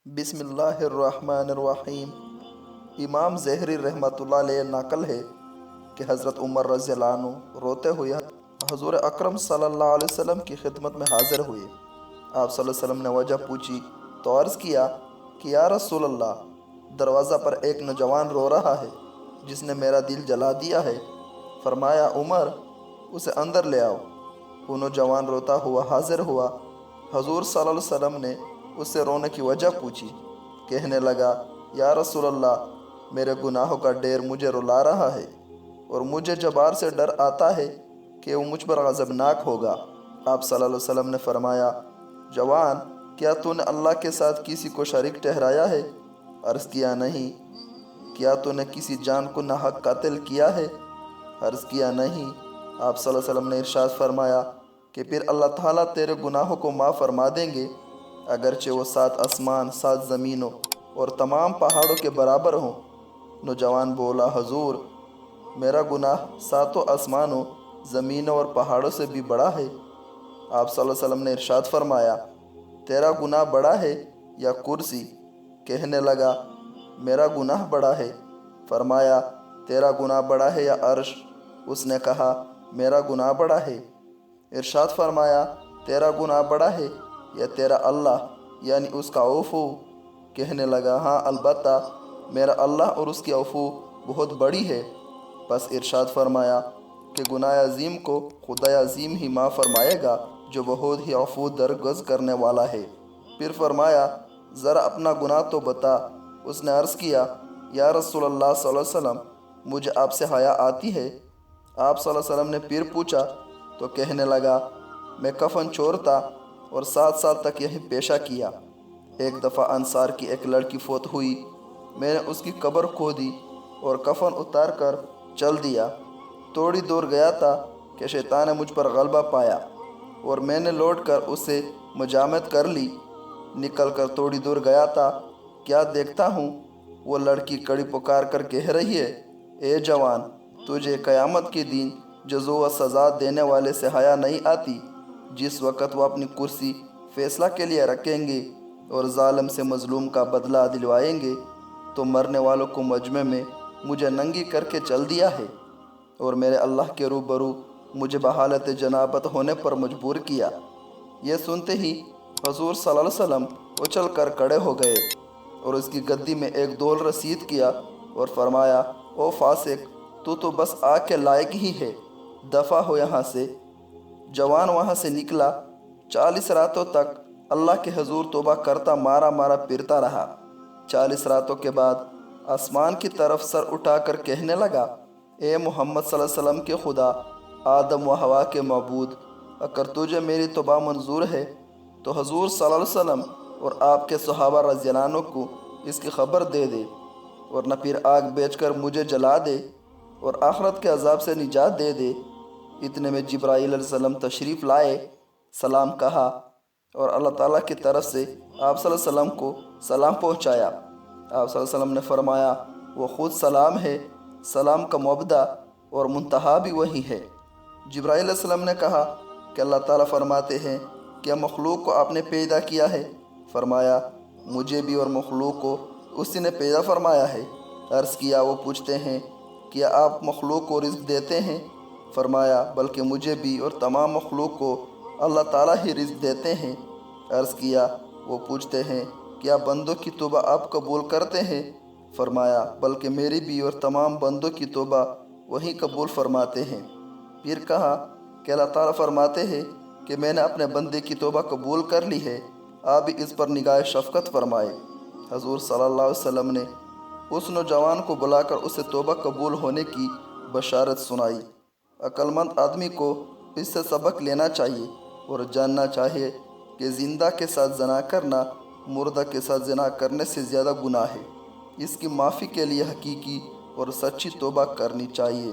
بسم اللہ الرحمن الرحیم۔ امام زہری رحمۃ اللہ علیہ نقل ہے کہ حضرت عمر رضی اللہ عنہ روتے ہوئے حضور اکرم صلی اللہ علیہ وسلم کی خدمت میں حاضر ہوئے۔ آپ صلی اللہ علیہ وسلم نے وجہ پوچھی تو عرض کیا کہ یا رسول اللہ، دروازہ پر ایک نوجوان رو رہا ہے جس نے میرا دل جلا دیا ہے۔ فرمایا عمر، اسے اندر لے آؤ۔ وہ نوجوان روتا ہوا حاضر ہوا۔ حضور صلی اللہ علیہ وسلم نے اس سے رونے کی وجہ پوچھی۔ کہنے لگا یا رسول اللہ، میرے گناہوں کا ڈیر مجھے رلا رہا ہے اور مجھے جبار سے ڈر آتا ہے کہ وہ مجھ پر غضبناک ہوگا۔ آپ صلی اللہ علیہ وسلم نے فرمایا جوان، کیا تو نے اللہ کے ساتھ کسی کو شریک ٹھہرایا ہے؟ عرض کیا نہیں۔ کیا تو نے کسی جان کو ناحق قتل کیا ہے؟ عرض کیا نہیں۔ آپ صلی اللہ علیہ وسلم نے ارشاد فرمایا کہ پھر اللہ تعالیٰ تیرے گناہوں کو معاف فرما دیں گے، اگرچہ وہ 7 آسمان 7 زمینوں اور تمام پہاڑوں کے برابر ہوں۔ نوجوان بولا حضور، میرا گناہ 7 آسمانوں زمینوں اور پہاڑوں سے بھی بڑا ہے۔ آپ صلی اللہ علیہ وسلم نے ارشاد فرمایا تیرا گناہ بڑا ہے یا کرسی؟ کہنے لگا میرا گناہ بڑا ہے۔ فرمایا تیرا گناہ بڑا ہے یا عرش؟ اس نے کہا میرا گناہ بڑا ہے۔ ارشاد فرمایا تیرا گناہ بڑا ہے یا تیرا اللہ یعنی اس کا عفو؟ کہنے لگا ہاں البتہ میرا اللہ اور اس کی عفو بہت بڑی ہے۔ پس ارشاد فرمایا کہ گناہ عظیم کو خدائے عظیم ہی معاف فرمائے گا جو بہت ہی عفو درگزر کرنے والا ہے۔ پھر فرمایا ذرا اپنا گناہ تو بتا۔ اس نے عرض کیا یا رسول اللہ صلی اللہ علیہ وسلم، مجھے آپ سے حیا آتی ہے۔ آپ صلی اللہ علیہ وسلم نے پھر پوچھا تو کہنے لگا میں کفن چورتا اور 7 سال تک یہی پیشہ کیا۔ ایک دفعہ انصار کی ایک لڑکی فوت ہوئی، میں نے اس کی قبر کھودی اور کفن اتار کر چل دیا۔ تھوڑی دور گیا تھا کہ شیطان نے مجھ پر غلبہ پایا اور میں نے لوٹ کر اسے مجامت کر لی۔ نکل کر تھوڑی دور گیا تھا، کیا دیکھتا ہوں وہ لڑکی کڑی پکار کر کہہ رہی ہے اے جوان، تجھے قیامت کے دن جزا و سزا دینے والے سے حیا نہیں آتی؟ جس وقت وہ اپنی کرسی فیصلہ کے لیے رکھیں گے اور ظالم سے مظلوم کا بدلہ دلوائیں گے تو مرنے والوں کو مجمع میں مجھے ننگی کر کے چل دیا ہے اور میرے اللہ کے روبرو مجھے بحالت جنابت ہونے پر مجبور کیا۔ یہ سنتے ہی حضور صلی اللہ علیہ وسلم اچھل کر کھڑے ہو گئے اور اس کی گدی میں ایک دول رسید کیا اور فرمایا او فاسق، تو بس آگ کے لائق ہی ہے، دفع ہو یہاں سے۔ جوان وہاں سے نکلا۔ 40 راتوں تک اللہ کے حضور توبہ کرتا مارا مارا پھرتا رہا۔ 40 راتوں کے بعد آسمان کی طرف سر اٹھا کر کہنے لگا اے محمد صلی اللہ علیہ وسلم کے خدا، آدم و حوا کے معبود، اگر تجھے میری توبہ منظور ہے تو حضور صلی اللہ علیہ وسلم اور آپ کے صحابہ رضی اللہ عنہ کو اس کی خبر دے دے، ورنہ پھر آگ بیچ کر مجھے جلا دے اور آخرت کے عذاب سے نجات دے دے۔ اتنے میں جبرائیل علیہ السلام تشریف لائے، سلام کہا اور اللہ تعالیٰ کی طرف سے آپ صلی اللہ علیہ وسلم کو سلام پہنچایا۔ آپ صلی اللہ علیہ وسلم نے فرمایا وہ خود سلام ہے، سلام کا مبدا اور منتہا بھی وہی ہے۔ جبرائیل علیہ السلام نے کہا کہ اللہ تعالیٰ فرماتے ہیں کیا مخلوق کو آپ نے پیدا کیا ہے؟ فرمایا مجھے بھی اور مخلوق کو اسی نے پیدا فرمایا ہے۔ عرض کیا وہ پوچھتے ہیں کیا آپ مخلوق کو رزق دیتے ہیں؟ فرمایا بلکہ مجھے بھی اور تمام مخلوق کو اللہ تعالیٰ ہی رزق دیتے ہیں۔ عرض کیا وہ پوچھتے ہیں کیا بندوں کی توبہ آپ قبول کرتے ہیں؟ فرمایا بلکہ میری بھی اور تمام بندوں کی توبہ وہی قبول فرماتے ہیں۔ پھر کہا کہ اللہ تعالیٰ فرماتے ہیں کہ میں نے اپنے بندے کی توبہ قبول کر لی ہے، آپ بھی اس پر نگاہ شفقت فرمائے۔ حضور صلی اللہ علیہ وسلم نے اس نوجوان کو بلا کر اسے توبہ قبول ہونے کی بشارت سنائی۔ عقل مند آدمی کو اس سے سبق لینا چاہیے اور جاننا چاہیے کہ زندہ کے ساتھ زنا کرنا مردہ کے ساتھ زنا کرنے سے زیادہ گناہ ہے۔ اس کی معافی کے لیے حقیقی اور سچی توبہ کرنی چاہیے۔